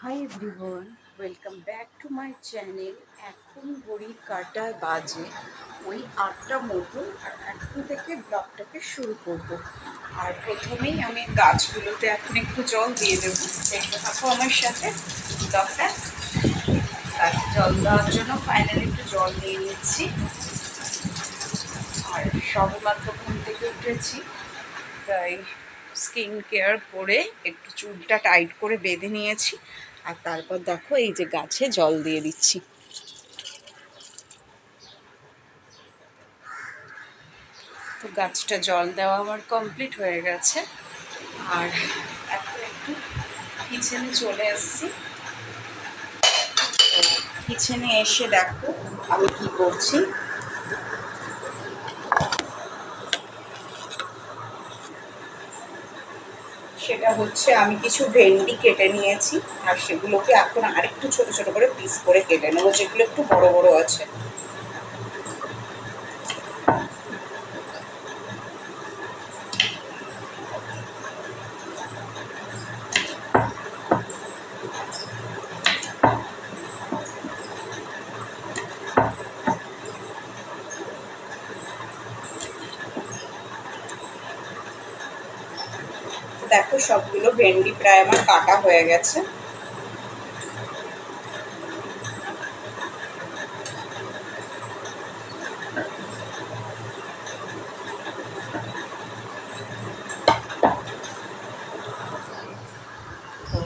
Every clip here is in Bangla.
Hi everyone, welcome back to my channel. এখন ঘড়ি কাঁটা বাজে ওই 8টা মতো, আর এখন থেকে ব্লগটাকে শুরু করব। আর প্রথমেই আমি গাছগুলোতে এখন একটু জল দিয়ে দেবো। দেখতে থাকো আমার সাথে ব্লগটা। গাছে জল দেওয়ার জন্য ফাইনালি একটু জল দিয়ে নিচ্ছি। আর সবেমাত্র ঘুম থেকে উঠেছি, তাই স্কিন কেয়ার করে একটু চুলটা টাইট করে বেঁধে নিয়েছি। আর তারপর দেখো এই যে গাছে জল দিয়ে দিচ্ছি। তো গাছটা জল দেওয়া আমার কমপ্লিট হয়ে গেছে। আর এখন একটু কিচেনে চলে এসেছি। তো কিচেনে এসে দেখো আমি কি করছি। সেটা হচ্ছে আমি কিছু ভেন্ডি কেটে নিয়েছি, আর সেগুলোকে এখন আরেকটু ছোট ছোট করে পিস করে কেটে নেবো, যেগুলো একটু বড় বড় আছে। দেখো সবগুলো ভেন্ডি প্রায় আমার কাটা হয়ে গেছে। তো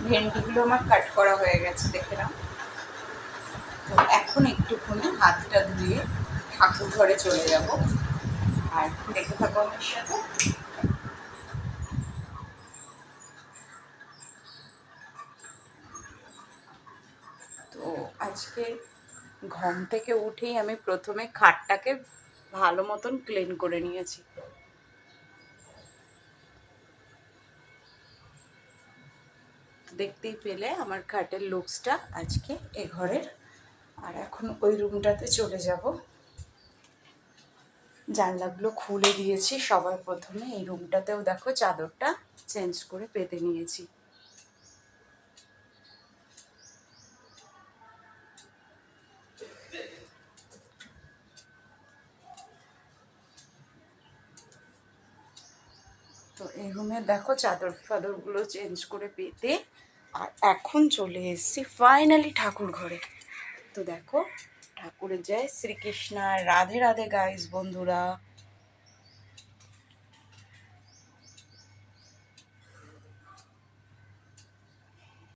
ভেন্ডিগুলো আমার কাট করা হয়ে গেছে, দেখে নাও। তো এখন একটুখানি হাতটা ধুয়ে ঠাকুর ঘরে চলে যাব। আর দেখে থাকো আমার সাথে। তো আজকে ঘুম থেকে উঠেই আমি প্রথমে খাটটাকে ভালো মতন ক্লিন করে নিয়েছি। দেখতেই পেলে আমার খাটের লুকসটা আজকে এ ঘরের। আর এখন ওই রুমটাতে চলে যাব। জানলাগুলো খুলে দিয়েছি সবার প্রথমে। এই রুমটাতেও দেখো চাদরটা চেঞ্জ করে পেতে নিয়েছি। তো এই রুমে দেখো চাদর ফাদরগুলো চেঞ্জ করে পেতে। আর এখন চলে এসেছি ফাইনালি ঠাকুর ঘরে। তো দেখো ঠাকুরের জয় শ্রীকৃষ্ণ, রাধে রাধে গাইস বন্ধুরা।